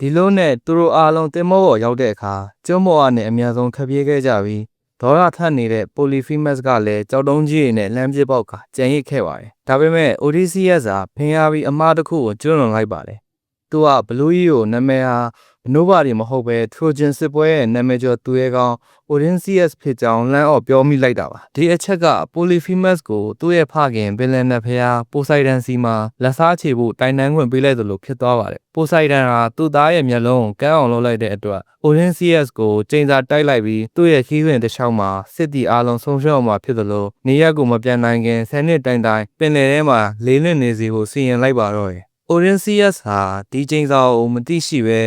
ဒီလိုနဲ့သူတို့အားလုံးတင်မောပေါ်ရောက်တဲ့အခါကျွန်းပေါ်ကနေအများဆုံးထွက်ပြေးခဲ့ကြပြီးဒေါ်ရထပ်နေတဲ့ Polyphemus ကလည်းကြောက်တုံးကြီးတွေနဲ့လှမ်းပစ်ပေါက်ကကြံရစ်ခဲ့ပါတယ်ဒါပေမဲ့ Odysseus ဟာဖင်ရပြီးအမားတစ်ခုကိုကျွလွန်လိုက်ပါတယ်သူကဘလူးကြီးကိုနာမည်ဟာနိုဘာတွေမဟုတ်ပဲ Trojan စစ်ပွဲရဲ့နာမည်ကျော်သူရဲကောင်း Odysseus ဖြစ်ကြောင်းလမ်းအော်ပြောမိလိုက်တာပါဒီအချက်က Polyphemus ကိုသူ့ရဲ့ဖခင်ပင်လယ်နက်ဖျား Poseidon စီမှာလက်စားချေဖို့တိုင်တန်းခွင့်ပေးလိုက်သလိုဖြစ်သွားပါတယ် Poseidon ဟာသူ့သားရဲ့မျက်လုံးကိုကန်းအောင်လုပ်လိုက်တဲ့အတွက် Odysseus ကိုချိန်စာတိုက်လိုက်ပြီးသူ့ရဲ့ခီးစဉ်တစ်လျှောက်မှာစစ်တီအားလုံးဆုံးရှုံးအောင်မှာဖြစ်သလိုနေရက်ကိုမပြန်နိုင်ခင်10နှစ်တိုင်တိုင်ပင်လယ်ထဲမှာလေးလင့်နေစီကိုစီရင်လိုက်ပါတော့တယ် Odysseus ဟာဒီချိန်စာကိုမသိရှိပဲ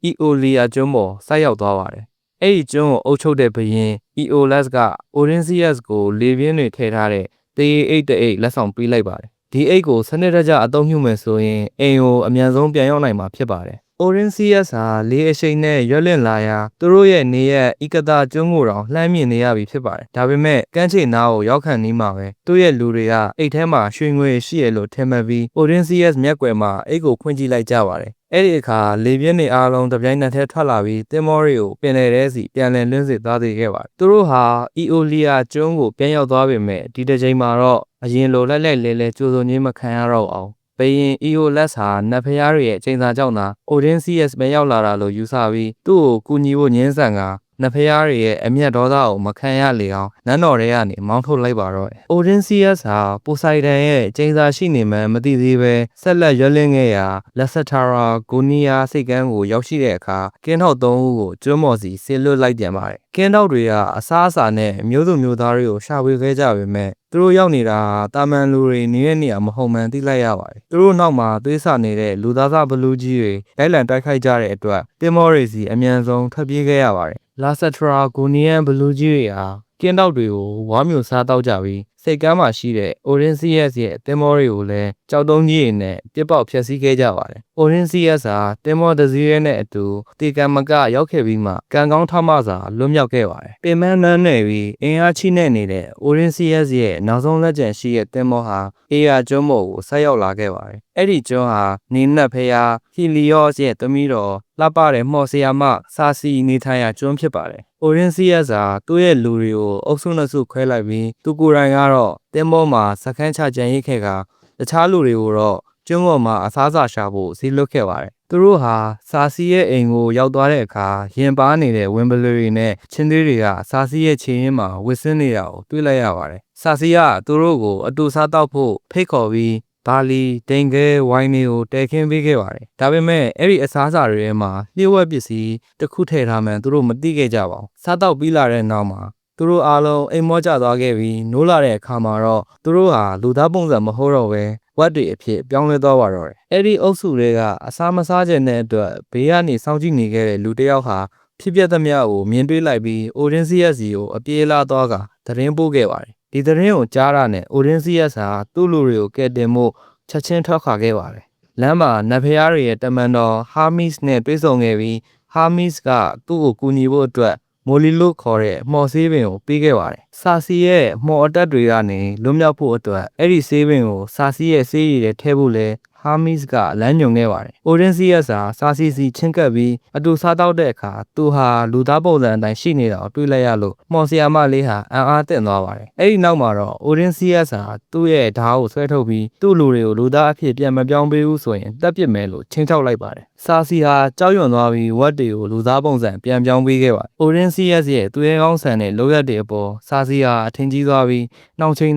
Aeolia ကျွန်းပေါ်ဆိုက်ရောက်သွားပါတယ်။အဲ့ဒီကျွန်းကိုအုပ်ချုပ်တဲ့ဘုရင် Aeolus က Odysseus ကိုလေပြင်းတွေထည့်ထားတဲ့တေးအိတ်တအိတ်လက်ဆောင်ပေးလိုက်ပါတယ်။ဒီအိတ်ကိုစနစ်တကျအသုံးပြုမယ်ဆိုရင်အိမ်ကိုအမြန်ဆုံးပြန်ရောက်နိုင်မှာဖြစ်ပါတယ်။ Odysseus ဟာလေအရှိန်နဲ့ရွက်လင့်လာရာသူတို့ရဲ့နေရက်ဤကတာကျွန်းကိုတောင်လှမ်းမြင်နေရပြီဖြစ်ပါတယ်။ဒါပေမဲ့ကမ်းခြေနားကိုရောက်ခံနေမှာပဲသူ့ရဲ့လူတွေကအိတ်ထဲမှာရွှေငွေရှိရလို့ထင်မှတ်ပြီး Odysseus မျက်ကွယ်မှာအိတ်ကိုဖွင့်ကြည့်လိုက်ကြပါတယ်။အဲ့ဒီအခါလေပြင်းတွေအားလုံးတပြိုင်နက်တည်းထွက်လာပြီးတင်မောတွေကိုပင်လယ်ထဲစီပြန်လည်လွှင့်စေသွားသေးခဲ့ပါတယ်။သူတို့ဟာ Aeolia ကျွန်းကိုပြန်ရောက်သွားပေမဲ့ဒီတစ်ချိန်မှာတော့အရင်လိုလဲကြိုးစုံချင်းမခံရတော့အောင်ဘယင် Aeolus ဟာနတ်ဖျားတွေရဲ့ချိန်စာကြောင့်သာ Odysseus ပဲရောက်လာတာလို့ယူဆပြီးသူ့ကိုကူညီဖို့ညှင်းဆန်ကနတ်ဖျားတွေရဲ့အမျက်ဒေါသကိုမခံရလေအောင်နန်းတော်ထဲကနေမောင်းထုတ်လိုက်ပါတော့ Odysseus ဟာ Poseidon ရဲ့ချိန်စာရှိနေမှန်းမသိသေးပဲဆက်လက်ရွက်လင့်ခဲ့ရာ Lasatara Gonia စိတ်ကမ်းကိုရောက်ရှိတဲ့အခါကင်းထောက်3ဦးကိုကျွန်းပေါ်စီဆေလွတ်လိုက်ပြန်ပါတယ်ကင်းထောက်တွေကအစားအစာနဲ့မျိုးစုံမျိုးသားတွေကိုရှာဖွေခဲ့ကြပေမဲ့သူတို့ရောက်နေတာတာမန်လူတွေနေတဲ့နေရာမဟုတ်မှန်းသိလိုက်ရပါတယ်သူတို့နောက်မှာသွေးဆနေတဲ့လူသားစားဘလူးကြီးတွေလိုက်လံတိုက်ခိုက်ကြတဲ့အတွက်တင်မောတွေစီအမြန်ဆုံးထွက်ပြေးခဲ့ရပါတယ်Lasatra Gonian ဘလူးကြီးတွေဟာကင်းတောက်တွေကိုဝါမျိုးစားတောက်ကြပြီးစိတ်ကမ်းမှာရှိတဲ့ Odysseus ရဲ့တင်မောတွေကိုလည်းကြောက်တုံးကြီးတွေနဲ့ပြစ်ပေါက်ဖျက်ဆီးခဲ့ကြပါတယ် Odysseus ဟာတင်မောတစ်စီးရဲနဲ့အတူတေကံမကရောက်ခဲ့ပြီးမှကံကောင်းထမစာလွတ်မြောက်ခဲ့ပါတယ်ပင်မနန်းနယ်ပြီးအင်အားချိနဲ့နေတဲ့ Odysseus ရဲ့နောက်ဆုံးလက်ကျန်ရှိတဲ့တင်မောဟာအေယာကျွန်းပေါ်ကိုဆက်ရောက်လာခဲ့ပါတယ်အဲ့ဒီကျွန်းဟာနေနတ်ဖျား Helios ရဲ့သမီးတော်လှပတဲ့မော်ဆီယာမစာစီနေထိုင်ရာကျွန်းဖြစ်ပါတယ် Odysseus ဟာသူ့ရဲ့လူတွေကိုအုပ်စုနှစ်စုခွဲလိုက်ပြီးသူကိုယ်တိုင်ကတော့တင်မောမှာစခန်းချကြံရစ်ခဲ့ကတခြားလူတွေကိုတော့ကျွန်းပေါ်မှာအစားအစာရှာဖို့စီးလွတ်ခဲ့ပါတယ်သူတို့ဟာစာစီရဲ့အိမ်ကိုရောက်သွားတဲ့အခါရင်ပါနေတဲ့ဝင်းပလူတွေနဲ့ချင်းသေးတွေကစာစီရဲ့ခြေရင်းမှာဝစ်စင်းနေတာကိုတွေ့လိုက်ရပါတယ်စာစီကသူတို့ကိုအတူစားတော့ဖို့ဖိတ်ခေါ်ပြီးဘာလီဒိန်ကဲဝိုင်းတွေကိုတဲခင်းပေးခဲ့ပါတယ်ဒါပေမဲ့အဲ့ဒီအစားအစာတွေထဲမှာလျှို့ဝှက်ပစ္စည်းတစ်ခုထည့်ထားမှန်းသူတို့မသိခဲ့ကြပါဘူးစားတော့ပြီးလာတဲ့နောက်မှာသူတို့အားလုံးအိမ်မောကျသွားခဲ့ပြီးနိုးလာတဲ့အခါမှာတော့သူတို့ဟာလူသားပုံစံမဟုတ်တော့ပဲဝက်တွေအဖြစ်ပြောင်းလဲသွားပါတော့တယ်အဲ့ဒီအုပ်စုတွေကအစားမစားခြင်းတဲ့အတွက်ဘေးကနေစောင့်ကြည့်နေခဲ့တဲ့လူတစ်ယောက်ဟာဖြစ်ပျက်သမျှကိုမြင်တွေ့လိုက်ပြီး Odysseus ကိုအပြေးလာသွားကသတင်းပို့ခဲ့ပါတယ်ဒီသတင်းကိုကြားရတဲ့ Odysseus ဟာသူ့လူတွေကိုကယ်တင်ဖို့ချက်ချင်းထွက်ခွာခဲ့ပါတယ်လမ်းမှာနတ်ဖျားတွေရဲ့တမန်တော် Hermes နဲ့တွေ့ဆုံခဲ့ပြီး Hermes ကသူ့ကိုကူညီဖို့အတွက်မိုလီလို့ခေါ်တဲ့မှော်ဆေးပင်ကိုပေးခဲ့ပါတယ်။စာစီရဲ့မှော်အတက်တွေကနေလွတ်မြောက်ဖို့အတွက်အဲ့ဒီဆေးပင်ကိုစာစီရဲ့ဆေးရည်တွေထည့်ဖို့လဲHermes ကလမ်းညွှန်ခဲ့ပါတယ်။ Odysseus ဟာစာစီစီချင်းကပ်ပြီးအတူစားတော့တဲ့အခါသူဟာလူသားပုံစံအတိုင်းရှိနေတာကိုတွေ့လိုက်ရလို့မှော်ဆီယာမလေးဟာအံ့အားသင့်သွားပါတယ်။အဲ့ဒီနောက်မှာတော့ Odysseus ဟာသူ့ရဲ့ဓာတ်ကိုဆွဲထုတ်ပြီးသူ့လူတွေကိုလူသားအဖြစ်ပြန်မပြောင်းပေးဘူးဆိုရင်တပ်ပစ်မယ်လို့ချင်းချောက်လိုက်ပါတယ်။စာစီဟာကြောက်ရွံ့သွားပြီးဝက်တွေကိုလူသားပုံစံပြန်ပြောင်းပေးခဲ့ပါတယ်။ Odysseus ရဲ့သူရဲကောင်းဆန်တဲ့လုပ်ရက်တွေအပေါ်စာစီဟာအထင်ကြီးသွားပြီးနှောင်ချိန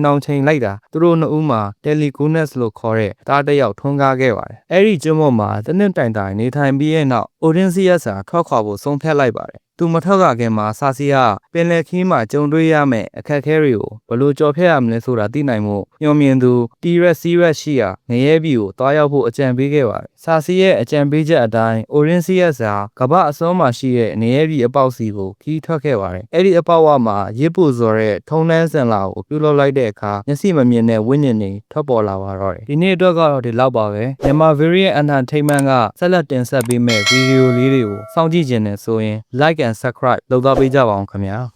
်လိုက်တာသူတို့နှစ်ဦးမှာ Telegonus လို့ခေါ်တဲ့တားတစ်ယောက်ထွန်းကားခဲ့ပါတယ်။အဲ့ဒီကျွန်းပေါ်မှာတနစ်တိုင်နေထိုင်ပြီးရဲ့နောက် Odysseus ဟာထွက်ခွာဖို့ဆုံးဖြတ်လိုက်ပါတယ်။သူမထွက်ခွာခင်မှာစာစီကပင်လယ်ခီးမှာကြုံတွေ့ရမယ့်အခက်အခဲတွေကိုဘယ်လိုကျော်ဖြတ်ရမလဲဆိုတာသိနိုင်မှုညွှန်မြင်သူ T-Rex ရှိရာငရဲပြည်ကိုတွားရောက်ဖို့အကြံပေးခဲ့ပါတယ်။စာစီရဲ့အကြံပေးချက်အတိုင်း Odysseus ဟာကမ္ဘာအစွန်းမှာရှိတဲ့ငရဲပြည်အပေါက်စီကိုခီးထွက်ခဲ့ပါတယ်။အဲ့ဒီအပေါက်ဝမှာရစ်ပူစော်တဲ့ထုံးတန်းစင်လာကိုပြုလုပ်လိုက်တဲ့အခါမျက်စိမမြင်တဲ့ဝိညာဉ်တွေထွက်ပေါ်လာပါတော့တယ်။ဒီနေ့အတွက်ကတော့ဒီလောက်ပါပဲ။ Myanmar Variant Entertainment ကဆက်လက်တင်ဆက်ပေးမယ့်ဗီဒီယိုလေးတွေကိုစောင့်ကြည့်ခြင်းနဲ့ဆိုရင် like and subscribe လုပ်သွားပေးကြပါအောင်ခင်ဗျာ။